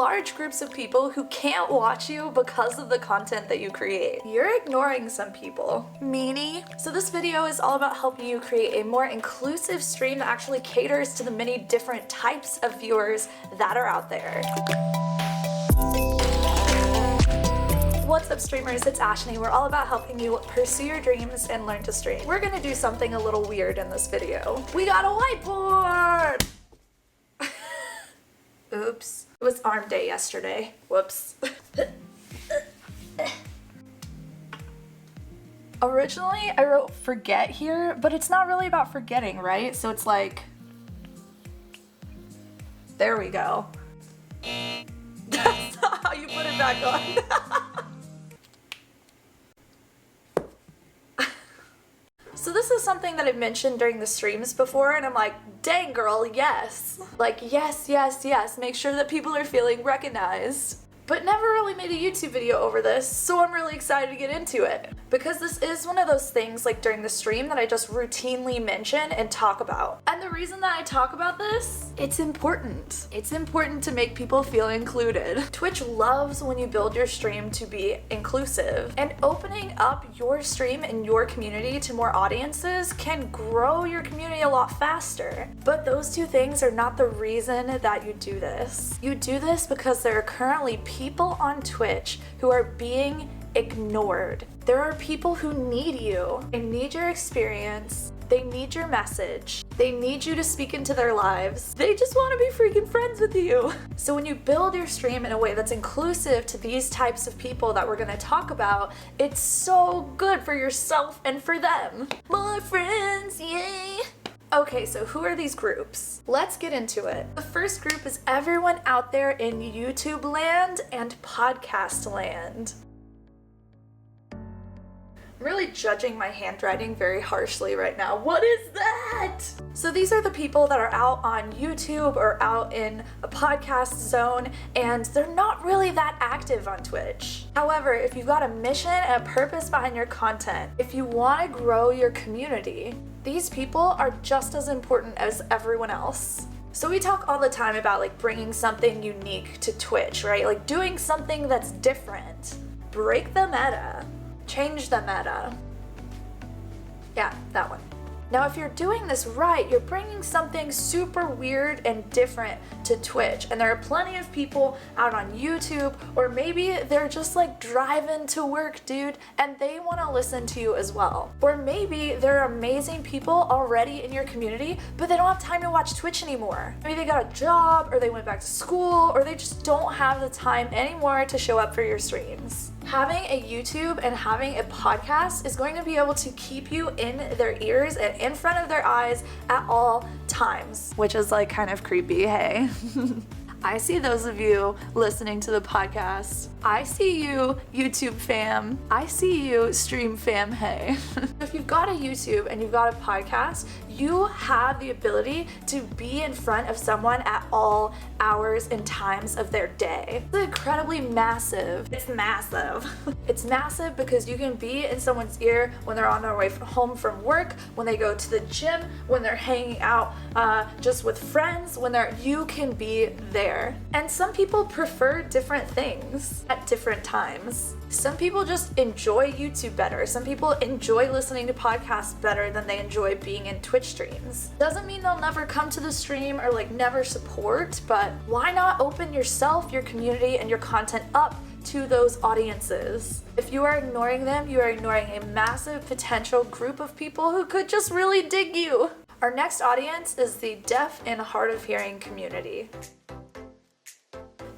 large groups of people who can't watch you because of the content that you create. You're ignoring some people. Meanie. So this video is all about helping you create a more inclusive stream that actually caters to the many different types of viewers that are out there. What's up streamers, it's Ashley. We're all about helping you pursue your dreams and learn to stream. We're gonna do something a little weird in this video. We got a whiteboard! Oops. It was arm day yesterday. Whoops. Originally, I wrote forget here, but it's not really about forgetting, right? So it's like... There we go. That's not how you put it back on. So this is something that I've mentioned during the streams before, and I'm like, dang girl, yes. Like, yes, yes, yes. Make sure that people are feeling recognized. But never really made a YouTube video over this, so I'm really excited to get into it. Because this is one of those things, like during the stream, that I just routinely mention and talk about. And the reason that I talk about this, it's important. It's important to make people feel included. Twitch loves when you build your stream to be inclusive. And opening up your stream and your community to more audiences can grow your community a lot faster. But those two things are not the reason that you do this. You do this because there are currently people on Twitch who are being ignored. There are people who need you. They need your experience. They need your message. They need you to speak into their lives. They just want to be freaking friends with you. So when you build your stream in a way that's inclusive to these types of people that we're going to talk about, it's so good for yourself and for them. More friends, yay! Okay, so who are these groups? Let's get into it. The first group is everyone out there in YouTube land and podcast land. I'm really judging my handwriting very harshly right now. What is that? So these are the people that are out on YouTube or out in a podcast zone, and they're not really that active on Twitch. However, if you've got a mission and a purpose behind your content, if you want to grow your community, these people are just as important as everyone else. So we talk all the time about like bringing something unique to Twitch, right? Like doing something that's different. Break the meta. Change the meta. Yeah, that one. Now, if you're doing this right, you're bringing something super weird and different to Twitch. And there are plenty of people out on YouTube, or maybe they're just like driving to work, dude, and they want to listen to you as well. Or maybe there are amazing people already in your community, but they don't have time to watch Twitch anymore. Maybe they got a job, or they went back to school, or they just don't have the time anymore to show up for your streams. Having a YouTube and having a podcast is going to be able to keep you in their ears and in front of their eyes at all times, which is like kind of creepy, hey? I see those of you listening to the podcast. I see you, YouTube fam. I see you, stream fam, hey. If you've got a YouTube and you've got a podcast, you have the ability to be in front of someone at all hours and times of their day. It's incredibly massive. It's massive. It's massive because you can be in someone's ear when they're on their way home from work, when they go to the gym, when they're hanging out just with friends, you can be there. And some people prefer different things at different times. Some people just enjoy YouTube better. Some people enjoy listening to podcasts better than they enjoy being in Twitch streams. Doesn't mean they'll never come to the stream or like never support, but why not open yourself, your community, and your content up to those audiences? If you are ignoring them, you are ignoring a massive potential group of people who could just really dig you. Our next audience is the deaf and hard of hearing community.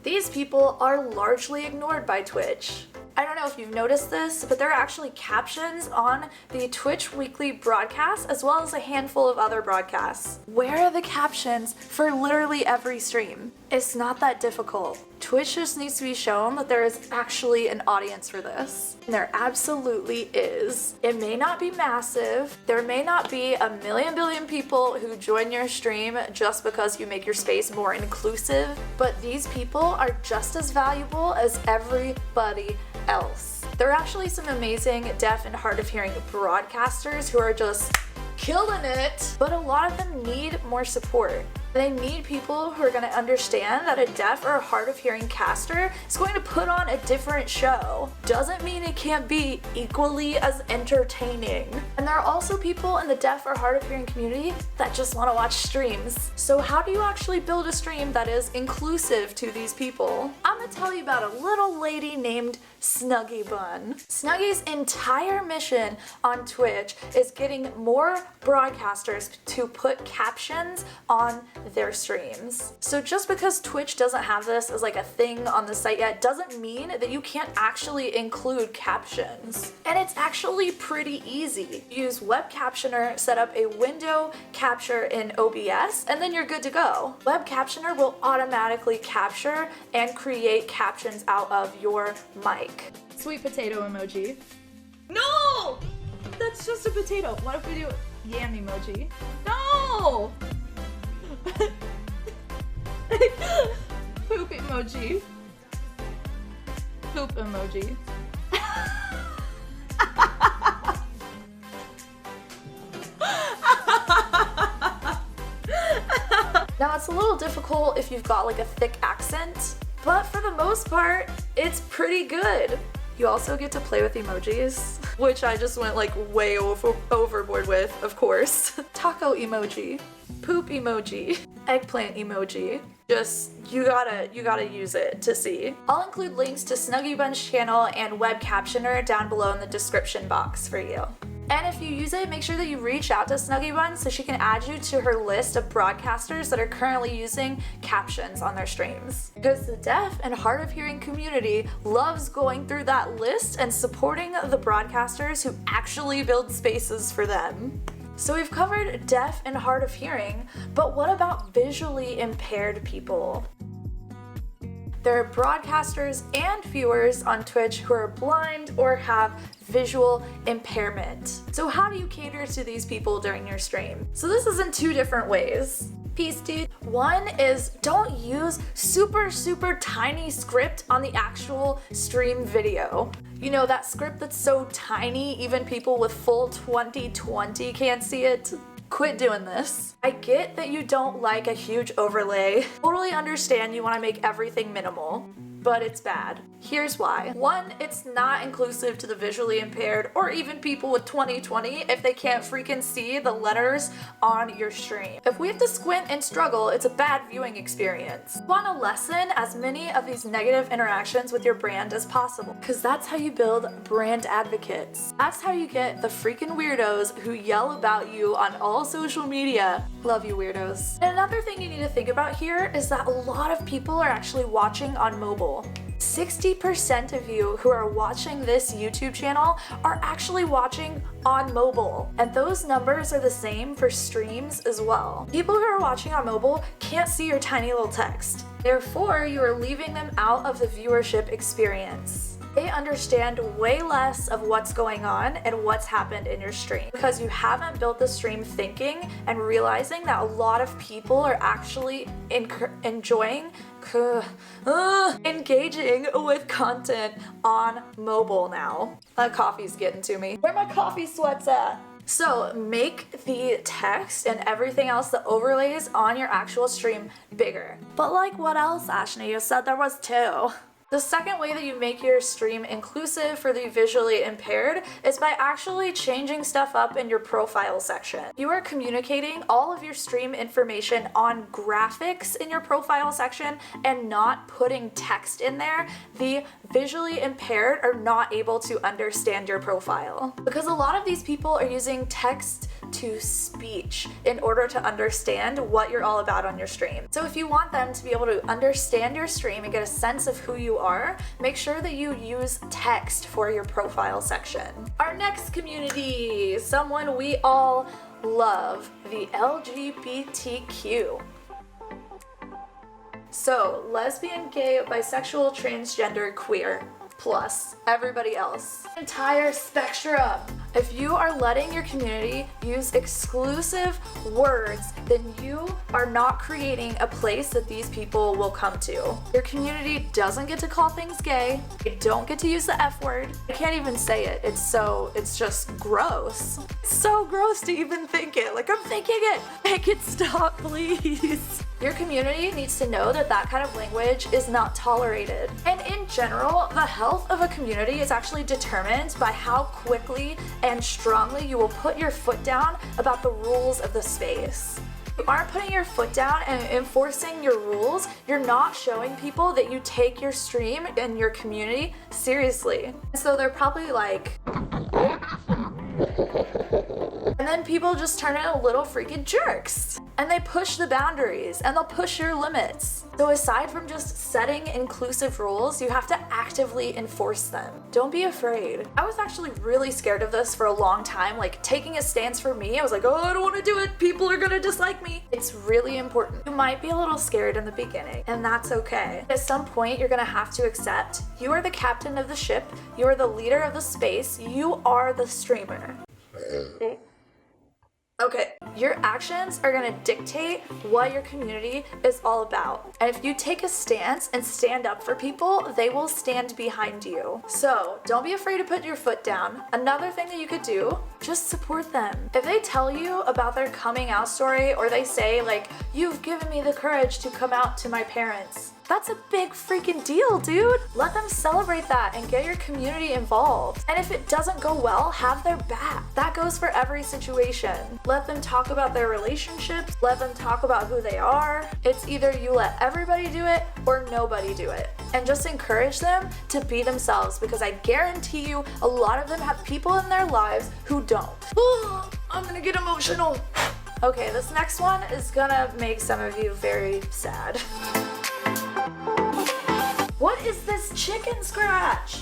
These people are largely ignored by Twitch. I don't know if you've noticed this, but there are actually captions on the Twitch weekly broadcast as well as a handful of other broadcasts. Where are the captions for literally every stream? It's not that difficult. Twitch just needs to be shown that there is actually an audience for this. And there absolutely is. It may not be massive. There may not be a million billion people who join your stream just because you make your space more inclusive, but these people are just as valuable as everybody else. There are actually some amazing deaf and hard of hearing broadcasters who are just killing it, but a lot of them need more support. They need people who are going to understand that a deaf or hard of hearing caster is going to put on a different show. Doesn't mean it can't be equally as entertaining. And there are also people in the deaf or hard of hearing community that just want to watch streams. So how do you actually build a stream that is inclusive to these people? I'm going to tell you about a little lady named Snuggie Bun. Snuggie's entire mission on Twitch is getting more broadcasters to put captions on their streams. So just because Twitch doesn't have this as like a thing on the site yet doesn't mean that you can't actually include captions. And it's actually pretty easy. Use Web Captioner, set up a window capture in OBS, and then you're good to go. Web Captioner will automatically capture and create captions out of your mic. Sweet potato emoji. No! That's just a potato. What if we do yam emoji? No! Poop emoji. Poop emoji. Now it's a little difficult if you've got like a thick accent, but for the most part, it's pretty good. You also get to play with emojis, which I just went like way overboard with, of course. Taco emoji, poop emoji, eggplant emoji. Just, you gotta use it to see. I'll include links to Snuggie Bun's channel and Web Captioner down below in the description box for you. And if you use it, make sure that you reach out to Snuggie Bun so she can add you to her list of broadcasters that are currently using captions on their streams. Because the deaf and hard of hearing community loves going through that list and supporting the broadcasters who actually build spaces for them. So we've covered deaf and hard of hearing, but what about visually impaired people? There are broadcasters and viewers on Twitch who are blind or have visual impairment. So how do you cater to these people during your stream? So this is in two different ways. Peace, dude. One is don't use super tiny script on the actual stream video. You know, that script that's so tiny even people with full 20/20 can't see it. Quit doing this. I get that you don't like a huge overlay. Totally understand you want to make everything minimal, but it's bad. Here's why. One, it's not inclusive to the visually impaired or even people with 20/20 if they can't freaking see the letters on your stream. If we have to squint and struggle, it's a bad viewing experience. You want to lessen as many of these negative interactions with your brand as possible, because that's how you build brand advocates. That's how you get the freaking weirdos who yell about you on all social media. Love you, weirdos. And another thing you need to think about here is that a lot of people are actually watching on mobile. 60% of you who are watching this YouTube channel are actually watching on mobile. And those numbers are the same for streams as well. People who are watching on mobile can't see your tiny little text. Therefore, you are leaving them out of the viewership experience. They understand way less of what's going on and what's happened in your stream because you haven't built the stream thinking and realizing that a lot of people are actually engaging with content on mobile now. That coffee's getting to me. Where my coffee sweats at? So make the text and everything else, the overlays on your actual stream bigger. But like what else, Ashni? You said there was two. The second way that you make your stream inclusive for the visually impaired is by actually changing stuff up in your profile section. You are communicating all of your stream information on graphics in your profile section and not putting text in there. The visually impaired are not able to understand your profile because a lot of these people are using text to speech in order to understand what you're all about on your stream. So if you want them to be able to understand your stream and get a sense of who you are, make sure that you use text for your profile section. Our next community, someone we all love, the LGBTQ. So lesbian, gay, bisexual, transgender, queer, plus everybody else. Entire spectrum If you are letting your community use exclusive words, then you are not creating a place that these people will come to. Your community doesn't get to call things gay. They don't get to use the F word. I can't even say it. It's just gross. It's so gross to even think it. Like, I'm thinking it. Make it stop, please. Your community needs to know that that kind of language is not tolerated. And in general, the health of a community is actually determined by how quickly and strongly you will put your foot down about the rules of the space. If you aren't putting your foot down and enforcing your rules, you're not showing people that you take your stream and your community seriously. So they're probably like... And then people just turn into little freaking jerks. And they push the boundaries and they'll push your limits. So aside from just setting inclusive rules, you have to actively enforce them. Don't be afraid. I was actually really scared of this for a long time, like taking a stance for me. I was like, oh, I don't want to do it. People are gonna dislike me. It's really important. You might be a little scared in the beginning, and that's okay. At some point, you're gonna have to accept you are the captain of the ship. You are the leader of the space. You are the streamer. Okay, your actions are gonna dictate what your community is all about. And if you take a stance and stand up for people, they will stand behind you. So don't be afraid to put your foot down. Another thing that you could do, just support them. If they tell you about their coming out story, or they say like, you've given me the courage to come out to my parents, that's a big freaking deal, dude. Let them celebrate that and get your community involved. And if it doesn't go well, have their back. That goes for every situation. Let them talk about their relationships. Let them talk about who they are. It's either you let everybody do it or nobody do it. And just encourage them to be themselves, because I guarantee you a lot of them have people in their lives who don't. Ooh, I'm gonna get emotional. Okay, this next one is gonna make some of you very sad. What is this chicken scratch?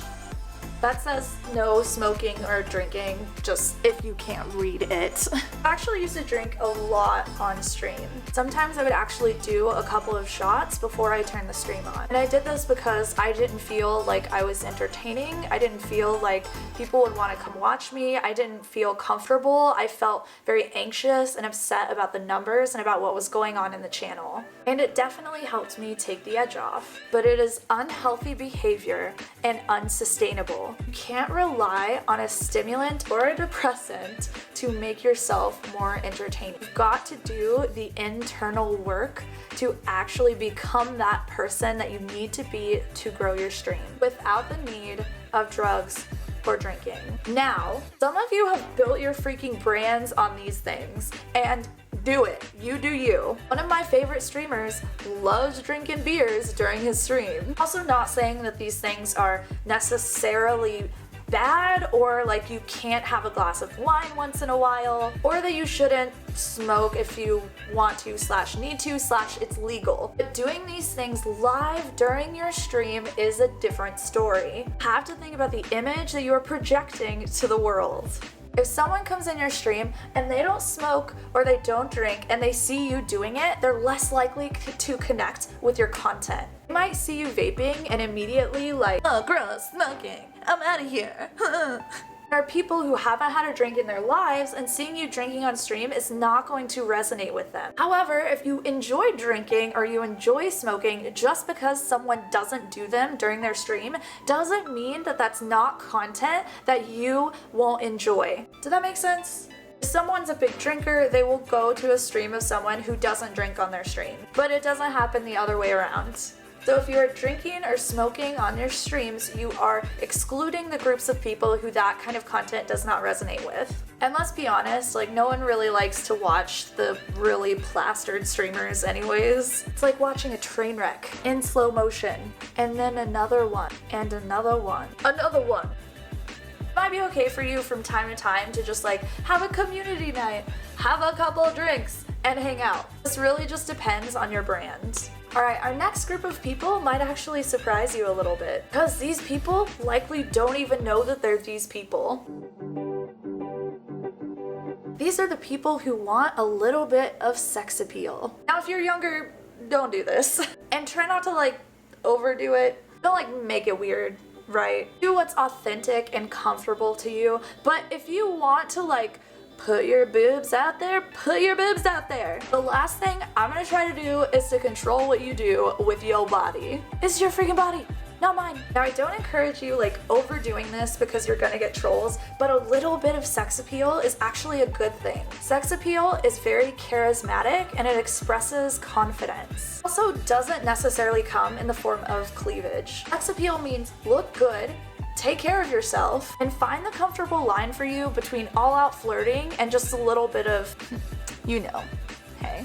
That says no smoking or drinking, just if you can't read it. I actually used to drink a lot on stream. Sometimes I would actually do a couple of shots before I turned the stream on. And I did this because I didn't feel like I was entertaining. I didn't feel like people would want to come watch me. I didn't feel comfortable. I felt very anxious and upset about the numbers and about what was going on in the channel. And it definitely helped me take the edge off. But it is unhealthy behavior and unsustainable. You can't rely on a stimulant or a depressant to make yourself more entertaining. You've got to do the internal work to actually become that person that you need to be to grow your stream without the need of drugs or drinking. Now, some of you have built your freaking brands on these things, and do it. You do you. One of my favorite streamers loves drinking beers during his stream. Also, not saying that these things are necessarily bad, or like you can't have a glass of wine once in a while, or that you shouldn't smoke if you want to / need to / it's legal. But doing these things live during your stream is a different story. You have to think about the image that you are projecting to the world. If someone comes in your stream and they don't smoke or they don't drink and they see you doing it, they're less likely to connect with your content. They might see you vaping and immediately like, oh gross, smoking, I'm out of here. There are people who haven't had a drink in their lives, and seeing you drinking on stream is not going to resonate with them. However, if you enjoy drinking or you enjoy smoking, just because someone doesn't do them during their stream doesn't mean that that's not content that you won't enjoy. Does that make sense? If someone's a big drinker, they will go to a stream of someone who doesn't drink on their stream. But it doesn't happen the other way around. So if you're drinking or smoking on your streams, you are excluding the groups of people who that kind of content does not resonate with. And let's be honest, like no one really likes to watch the really plastered streamers anyways. It's like watching a train wreck in slow motion, and then another one, and another one, another one. It might be okay for you from time to time to just like have a community night, have a couple of drinks, and hang out. This really just depends on your brand. Alright, our next group of people might actually surprise you a little bit, because these people likely don't even know that they're these people. These are the people who want a little bit of sex appeal. Now if you're younger, don't do this. And try not to like overdo it. Don't like make it weird. right? Do what's authentic and comfortable to you, but if you want to like put your boobs out there, put your boobs out there. The last thing I'm gonna try to do is to control what you do with your body. It's your freaking body, not mine. Now, I don't encourage you like overdoing this because you're gonna get trolls, but a little bit of sex appeal is actually a good thing. Sex appeal is very charismatic and it expresses confidence. Also doesn't necessarily come in the form of cleavage. Sex appeal means look good, take care of yourself, and find the comfortable line for you between all-out flirting and just a little bit of, you know, hey,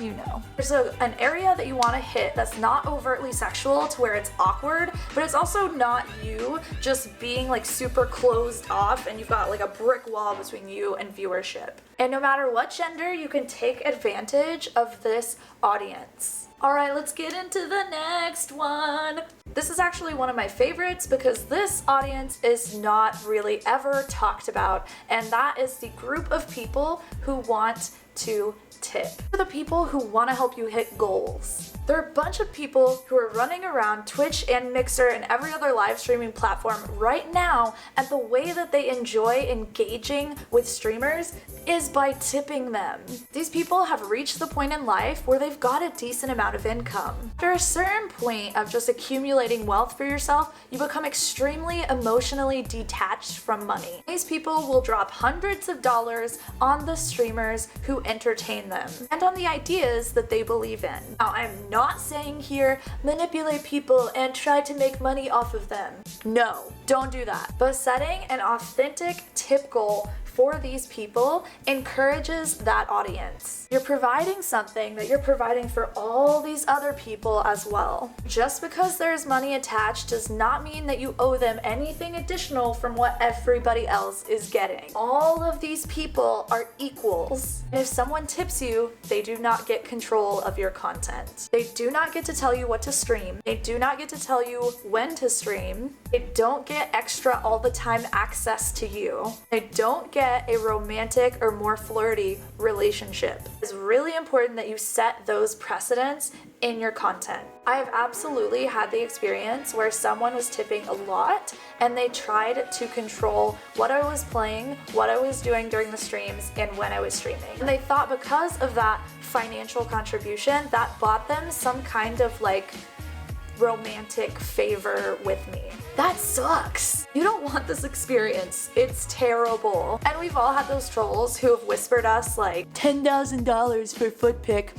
you know. There's an area that you want to hit that's not overtly sexual to where it's awkward, but it's also not you just being like super closed off and you've got like a brick wall between you and viewership. And no matter what gender, you can take advantage of this audience. All right, let's get into the next one. This is actually one of my favorites because this audience is not really ever talked about, and that is the group of people who want to tip. They're the people who want to help you hit goals. They're a bunch of people who are running around Twitch and Mixer and every other live streaming platform right now, and the way that they enjoy engaging with streamers is by tipping them. These people have reached the point in life where they've got a decent amount of income. After a certain point of just accumulating wealth for yourself, you become extremely emotionally detached from money. These people will drop hundreds of dollars on the streamers who entertain them and on the ideas that they believe in. Now, I'm not saying here manipulate people and try to make money off of them. No, don't do that. But setting an authentic tip goal for these people encourages that audience. You're providing something that you're providing for all these other people as well. Just because there's money attached does not mean that you owe them anything additional from what everybody else is getting. All of these people are equals. And if someone tips you, they do not get control of your content. They do not get to tell you what to stream. They do not get to tell you when to stream. They don't get extra all the time access to you. They don't get a romantic or more flirty relationship. It's really important that you set those precedents in your content. I have absolutely had the experience where someone was tipping a lot and they tried to control what I was playing, what I was doing during the streams, and when I was streaming. And they thought because of that financial contribution, that bought them some kind of like romantic favor with me. That sucks. You don't want this experience. It's terrible. And we've all had those trolls who have whispered us like $10,000 for foot pic.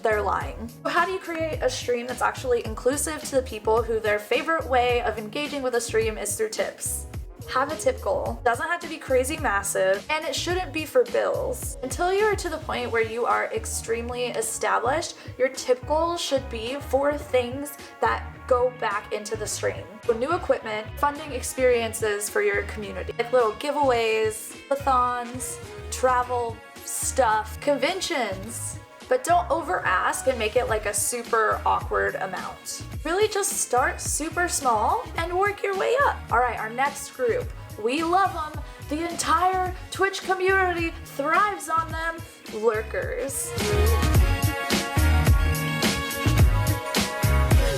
They're lying. How do you create a stream that's actually inclusive to the people who their favorite way of engaging with a stream is through tips? Have a tip goal. It doesn't have to be crazy massive, and it shouldn't be for bills. Until you are to the point where you are extremely established, your tip goal should be for things that go back into the stream. So new equipment, funding experiences for your community, like little giveaways, thons, travel stuff, conventions. But don't over ask and make it like a super awkward amount. Really just start super small and work your way up. All right, our next group. We love them. The entire Twitch community thrives on them. Lurkers.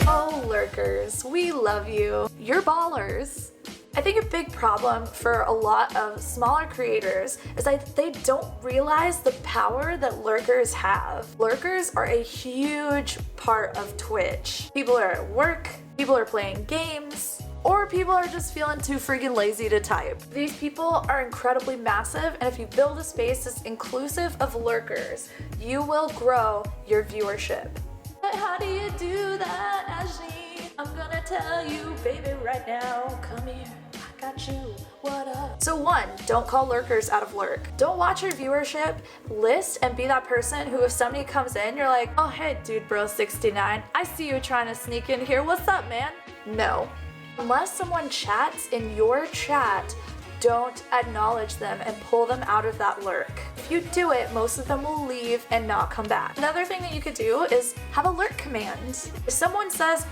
Oh, lurkers, we love you. You're ballers. I think a big problem for a lot of smaller creators is that they don't realize the power that lurkers have. Lurkers are a huge part of Twitch. People are at work, people are playing games, or people are just feeling too freaking lazy to type. These people are incredibly massive, and if you build a space that's inclusive of lurkers, you will grow your viewership. But how do you do that, Ashley? I'm gonna tell you, baby, right now. Come here. Got you, what up? So 1, don't call lurkers out of lurk. Don't watch your viewership list and be that person who if somebody comes in, you're like, oh hey dude bro 69, I see you trying to sneak in here, what's up man? No. Unless someone chats in your chat don't acknowledge them and pull them out of that lurk. If you do it, most of them will leave and not come back. Another thing that you could do is have a lurk command. If someone says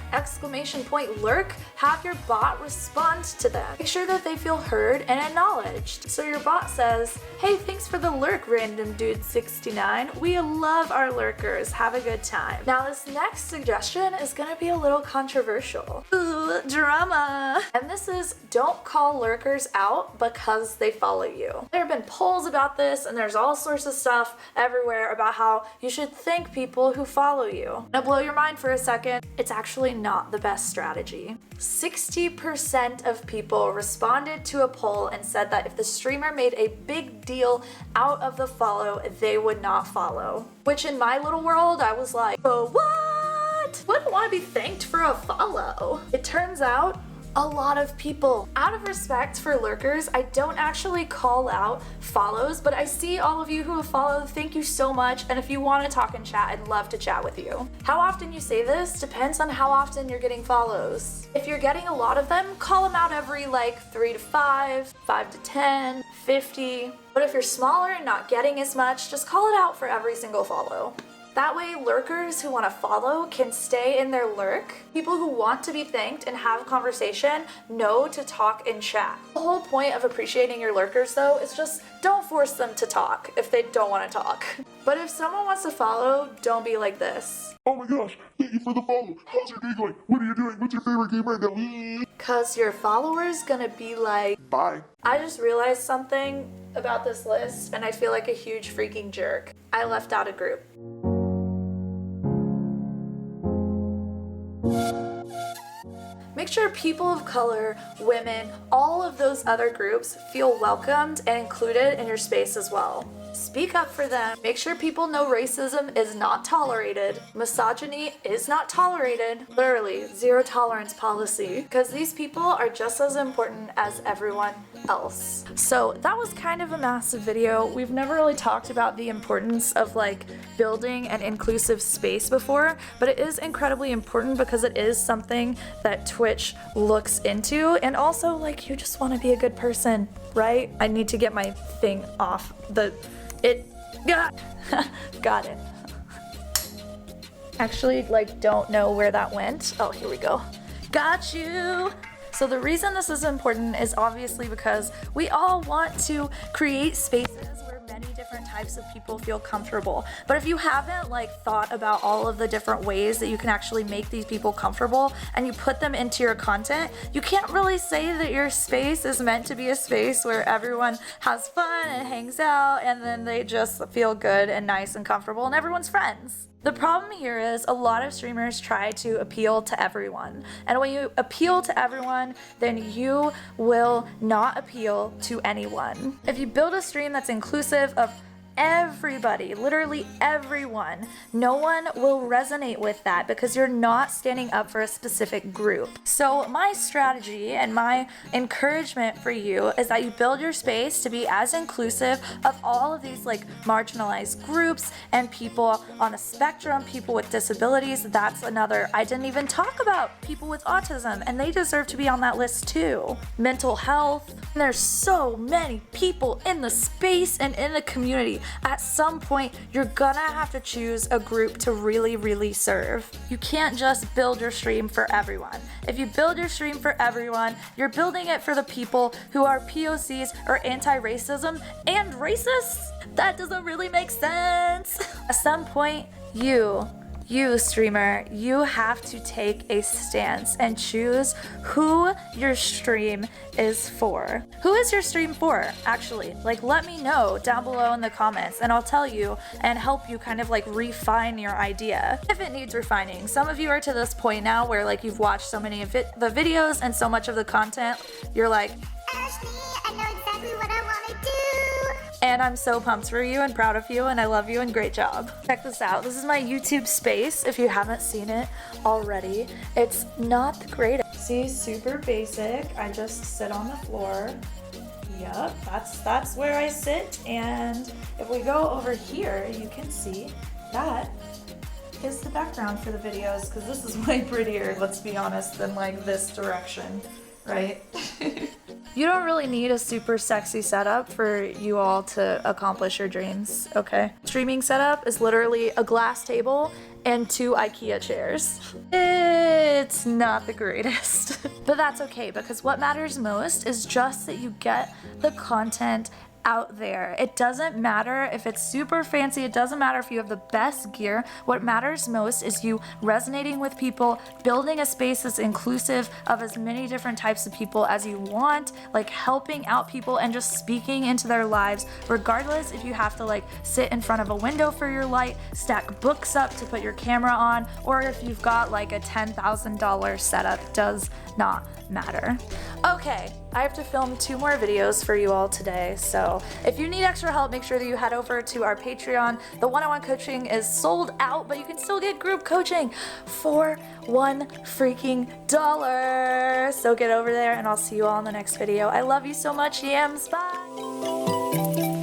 !lurk, have your bot respond to them. Make sure that they feel heard and acknowledged. So your bot says, hey, thanks for the lurk, random dude 69. We love our lurkers. Have a good time. Now this next suggestion is gonna be a little controversial. Ooh, drama. And this is, don't call lurkers out because they follow you. There have been polls about this, and there's all sorts of stuff everywhere about how you should thank people who follow you. Now blow your mind for a second. It's actually not the best strategy. 60% of people responded to a poll and said that if the streamer made a big deal out of the follow, they would not follow. Which in my little world, I was like, oh, what? Wouldn't want to be thanked for a follow. It turns out a lot of people. Out of respect for lurkers, I don't actually call out follows, but I see all of you who have followed, thank you so much, and if you want to talk in chat, I'd love to chat with you. How often you say this depends on how often you're getting follows. If you're getting a lot of them, call them out every like 3 to 5, 5 to 10, 50. But if you're smaller and not getting as much, just call it out for every single follow. That way, lurkers who want to follow can stay in their lurk. People who want to be thanked and have a conversation know to talk in chat. The whole point of appreciating your lurkers, though, is just don't force them to talk if they don't want to talk. But if someone wants to follow, don't be like this. Oh my gosh, thank you for the follow. How's your day going? What are you doing? What's your favorite game right now? Cause your follower's gonna be like, Bye. I just realized something about this list and I feel like a huge freaking jerk. I left out a group. Make sure people of color, women, all of those other groups feel welcomed and included in your space as well. Speak up for them. Make sure people know racism is not tolerated. Misogyny is not tolerated. Literally, zero tolerance policy. Because these people are just as important as everyone else. So that was kind of a massive video. We've never really talked about the importance of like building an inclusive space before, but it is incredibly important because it is something that Twitch looks into, and also like you just want to be a good person, right? I need to get my thing off got it. Actually, like, don't know where that went. Oh, here we go. Got you. So the reason this is important is obviously because we all want to create spaces where many different types of people feel comfortable. But if you haven't like thought about all of the different ways that you can actually make these people comfortable and you put them into your content, you can't really say that your space is meant to be a space where everyone has fun and hangs out and then they just feel good and nice and comfortable and everyone's friends. The problem here is a lot of streamers try to appeal to everyone. And when you appeal to everyone, then you will not appeal to anyone. If you build a stream that's inclusive of everybody, literally everyone, no one will resonate with that because you're not standing up for a specific group. So my strategy and my encouragement for you is that you build your space to be as inclusive of all of these like marginalized groups and people on a spectrum, people with disabilities. That's another. I didn't even talk about people with autism, and they deserve to be on that list too. Mental health. There's so many people in the space and in the community. At some point, you're gonna have to choose a group to really serve. You can't just build your stream for everyone. If you build your stream for everyone, you're building it for the people who are POCs or anti-racism and racists. That doesn't really make sense. At some point, you streamer, you have to take a stance and choose who your stream is for. Who is your stream for, actually? Like, let me know down below in the comments and I'll tell you and help you kind of like refine your idea if it needs refining. Some of you are to this point now where like you've watched so many of the videos and so much of the content, you're like, Ashley, I know exactly what I want to do. and I'm so pumped for you and proud of you and I love you and great job. Check this out. This is my YouTube space if you haven't seen it already. It's not the greatest. See, super basic. I just sit on the floor. Yep, that's where I sit. And if we go over here, you can see that is the background for the videos because this is way prettier, let's be honest, than like this direction, right? You don't really need a super sexy setup for you all to accomplish your dreams, okay? Streaming setup is literally a glass table and 2 IKEA chairs. It's not the greatest, but that's okay because what matters most is just that you get the content out there. It doesn't matter if it's super fancy, it doesn't matter if you have the best gear. What matters most is you resonating with people, building a space that's inclusive of as many different types of people as you want, like helping out people and just speaking into their lives, regardless if you have to like sit in front of a window for your light, stack books up to put your camera on, or if you've got like a $10,000 setup, does not matter. Okay, I have to film 2 more videos for you all today, so if you need extra help, make sure that you head over to our Patreon. The one-on-one coaching is sold out, but you can still get group coaching for $1 freaking dollar. So get over there and I'll see you all in the next video. I love you so much, yams. Bye!